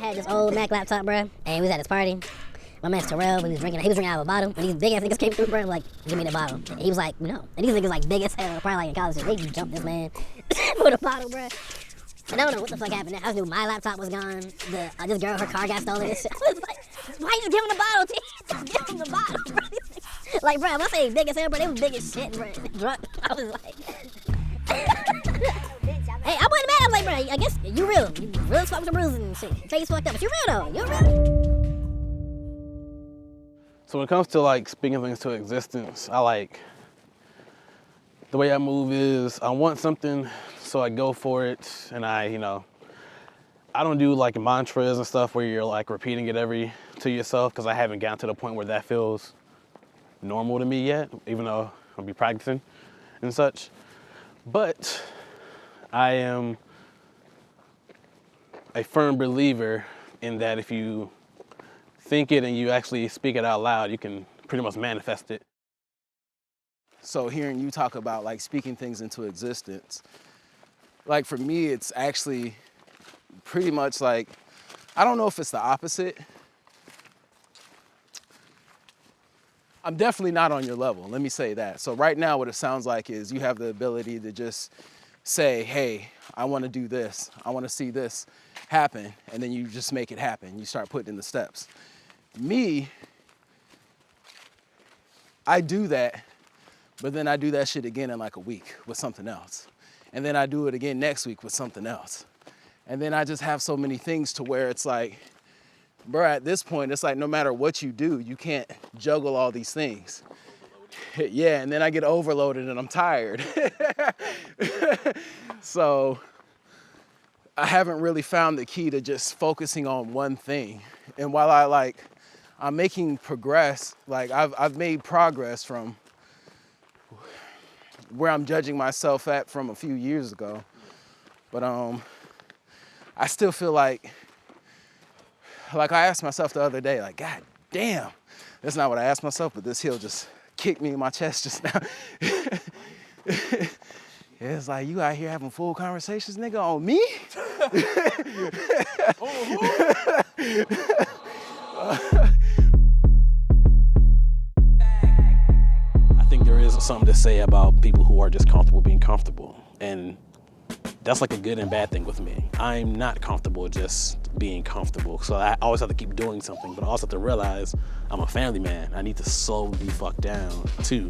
had this old Mac laptop, bro, and we was at this party. My man Terrell, he was drinking out of a bottle, and these big ass niggas came through, bro, like, give me the bottle. And he was like, no. And these niggas like big as hell, probably like in college. They just jumped this man with a bottle, bro. I don't know what the fuck happened. I knew my laptop was gone. This girl, her car got stolen. I was like, why you give him the bottle, T? Just give him the bottle, bro. Like, bro, when I say big as hell, bro, they was big as shit, bro. Drunk. I was like, hey, I wasn't mad. I was like, bro, I guess you real. You real as fuck with the bruises and shit. Face fucked up, but you real though. You real. So when it comes to like speaking things to existence, the way I move is I want something, so I go for it, and I don't do like mantras and stuff where you're like repeating it to yourself, because I haven't gotten to the point where that feels normal to me yet, even though I'll be practicing and such. But I am a firm believer in that if you think it and you actually speak it out loud, you can pretty much manifest it. So hearing you talk about like speaking things into existence, like for me, it's actually pretty much like, I don't know if it's the opposite. I'm definitely not on your level, let me say that. So right now what it sounds like is you have the ability to just say, hey, I want to do this. I want to see this happen. And then you just make it happen. You start putting in the steps. Me, I do that, but then I do that shit again in like a week with something else. And then I do it again next week with something else. And then I just have so many things to where it's like, bro, at this point, it's like no matter what you do, you can't juggle all these things. Yeah, and then I get overloaded and I'm tired. So I haven't really found the key to just focusing on one thing. And while I'm making progress, like I've made progress from where I'm judging myself at from a few years ago. But I still feel like I asked myself the other day, like, God damn, that's not what I asked myself, but this hill just kicked me in my chest just now. It's like, you out here having full conversations, nigga, on me? I think there is something to say about people who are just comfortable being comfortable. And that's like a good and bad thing with me. I'm not comfortable just being comfortable. So I always have to keep doing something, but I also have to realize I'm a family man. I need to slow the fuck down too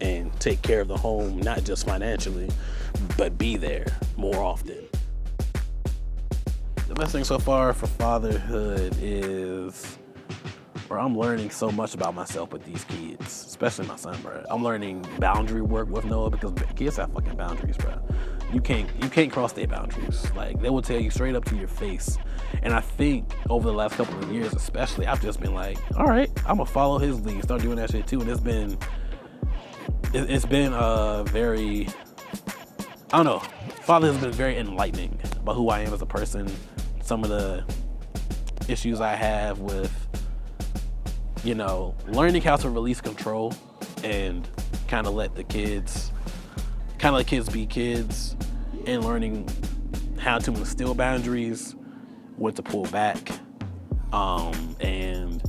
and take care of the home, not just financially, but be there more often. The best thing so far for fatherhood is where I'm learning so much about myself with these kids, especially my son, bro. I'm learning boundary work with Noah because kids have fucking boundaries, bro. You can't cross their boundaries. Like, they will tell you straight up to your face. And I think over the last couple of years especially, I've just been like, all right, I'm gonna follow his lead, start doing that shit too. And it's been very, I don't know, father has been very enlightening about who I am as a person, some of the issues I have with, learning how to release control and kind of let kids be kids, and learning how to instill boundaries, when to pull back, and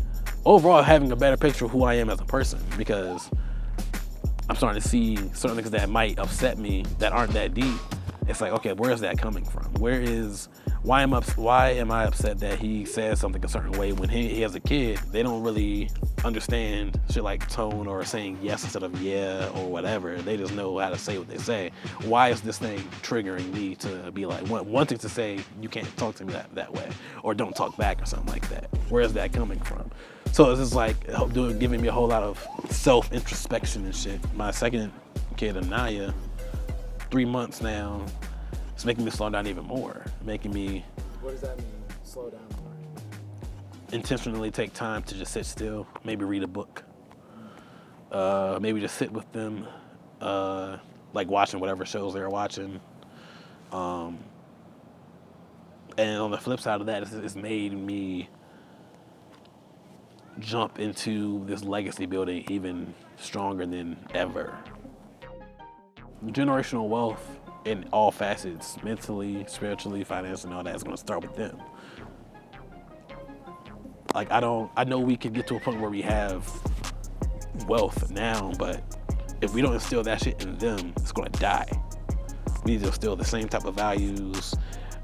overall having a better picture of who I am as a person, because I'm starting to see certain things that might upset me that aren't that deep. It's like, okay, where is that coming from? Why am I upset that he says something a certain way when he has a kid? They don't really understand shit like tone or saying yes instead of yeah or whatever. They just know how to say what they say. Why is this thing triggering me to be like wanting to say you can't talk to me that way, or don't talk back or something like that? Where is that coming from? So it's just like giving me a whole lot of self-introspection and shit. My second kid, Anaya, 3 months now, it's making me slow down even more. Making me... What does that mean, slow down more? Intentionally take time to just sit still, maybe read a book. Maybe just sit with them, like watching whatever shows they're watching. And on the flip side of that, it's made me jump into this legacy building even stronger than ever. Generational wealth in all facets, mentally, spiritually, financially, and all that, is going to start with them. Like, I know we can get to a point where we have wealth now, but if we don't instill that shit in them, it's gonna die. We need to instill the same type of values.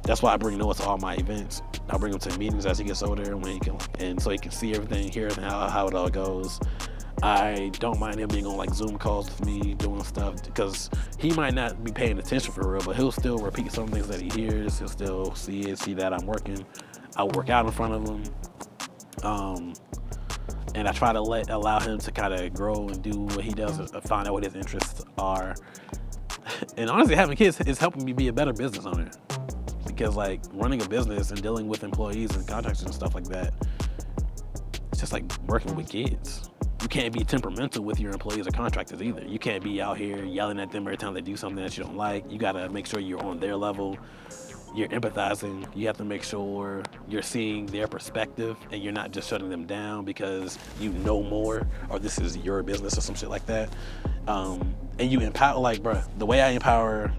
That's why I bring Noah to all my events. I bring him to meetings as he gets older, and so he can see everything, hear how it all goes. I don't mind him being on like Zoom calls with me, doing stuff, because he might not be paying attention for real, but he'll still repeat some things that he hears. He'll still see that I'm working. I'll work out in front of him. And I try to allow him to kind of grow and do what he does, find out what his interests are. And honestly, having kids is helping me be a better business owner, because like running a business and dealing with employees and contractors and stuff like that, it's just like working with kids. You can't be temperamental with your employees or contractors either. You can't be out here yelling at them every time they do something that you don't like. You gotta make sure you're on their level. You're empathizing. You have to make sure you're seeing their perspective and you're not just shutting them down because you know more or this is your business or some shit like that. And you empower, like, bro, the way I empower,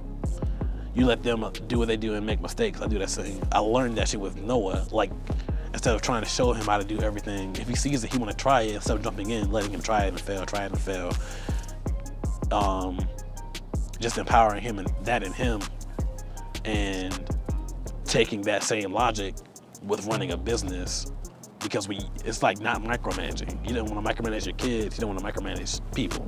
you let them do what they do and make mistakes. I do that same. I learned that shit with Noah. Like, instead of trying to show him how to do everything, if he sees that he want to try it, instead of jumping in, letting him try it and fail. Just empowering him and that in him, and taking that same logic with running a business, because it's like not micromanaging. You don't want to micromanage your kids. You don't want to micromanage people.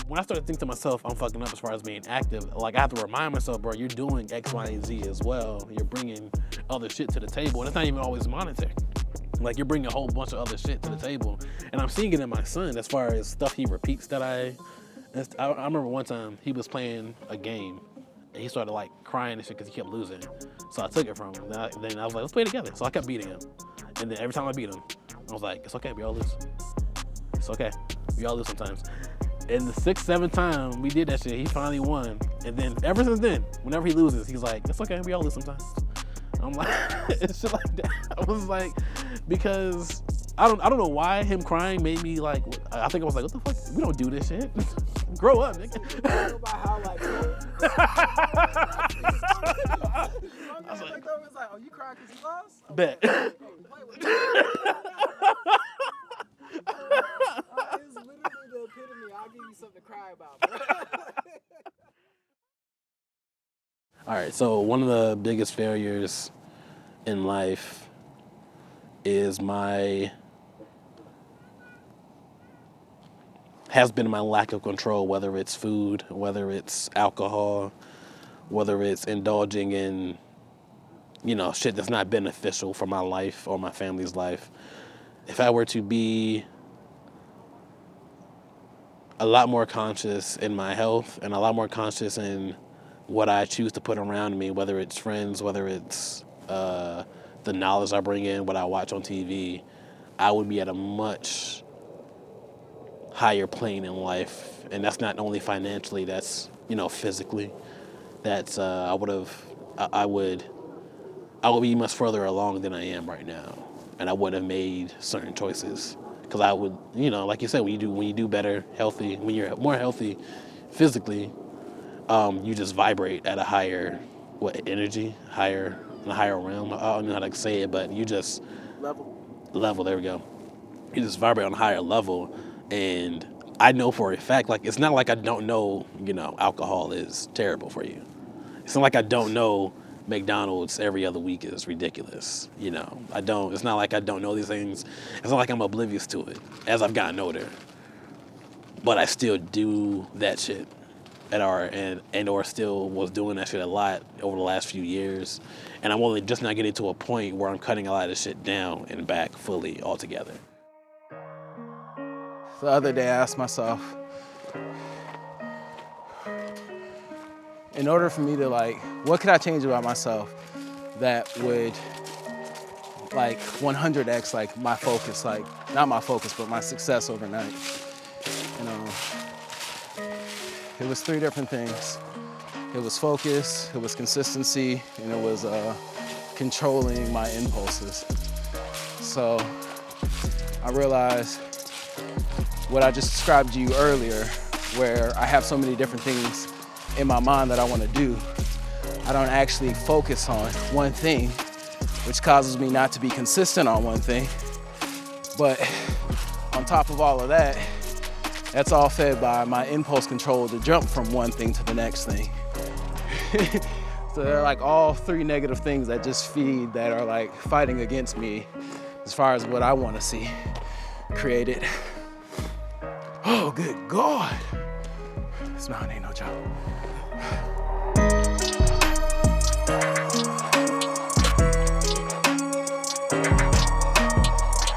When I started thinking to myself, I'm fucking up as far as being active, like I have to remind myself, bro, you're doing X, Y, and Z as well. You're bringing other shit to the table, and it's not even always monetary. Like, you're bringing a whole bunch of other shit to the table, and I'm seeing it in my son as far as stuff he repeats that I remember one time he was playing a game, and he started like crying and shit because he kept losing. So I took it from him. Then I was like, let's play together. So I kept beating him, and then every time I beat him, I was like, it's okay, we all lose. It's okay, we all lose sometimes. And the 6th, 7th time we did that shit, he finally won. And then ever since then, whenever he loses, he's like, it's okay, we all lose sometimes. I'm like, it's shit like that. I was like, because I don't know why him crying made me like, I think I was like, what the fuck? We don't do this shit. Grow up, nigga. I was like, oh, you crying because you lost? Bet. It's literally the epitome. I'll give you something to cry about, bro. All right, so one of the biggest failures in life has been my lack of control, whether it's food, whether it's alcohol, whether it's indulging in, shit that's not beneficial for my life or my family's life. If I were to be a lot more conscious in my health and a lot more conscious in what I choose to put around me, whether it's friends, whether it's the knowledge I bring in, what I watch on TV, I would be at a much higher plane in life. And that's not only financially, that's, physically. That's, I would be much further along than I am right now. And I would have made certain choices. Because I would, like you said, when you do better, healthy, when you're more healthy physically, you just vibrate at a higher, energy, in a higher realm. I don't know how to say it, but you just... Level, there we go. You just vibrate on a higher level. And I know for a fact, like, it's not like I don't know, alcohol is terrible for you. It's not like I don't know McDonald's every other week is ridiculous. It's not like I don't know these things. It's not like I'm oblivious to it as I've gotten older. But I still do that shit or still was doing that shit a lot over the last few years. And I'm only just not getting to a point where I'm cutting a lot of shit down and back fully altogether. The other day I asked myself, in order for me to what could I change about myself that would 100x my focus, not my focus, but my success overnight. It was 3 different things. It was focus, it was consistency, and it was controlling my impulses. So I realized what I just described to you earlier, where I have so many different things in my mind that I want to do. I don't actually focus on one thing. which causes me not to be consistent on one thing. But on top of all of that, that's all fed by my impulse control to jump from one thing to the next thing. So they're like all three negative things that just feed, that are like fighting against me as far as what I want to see created. Oh, good God. This mountain ain't no joke.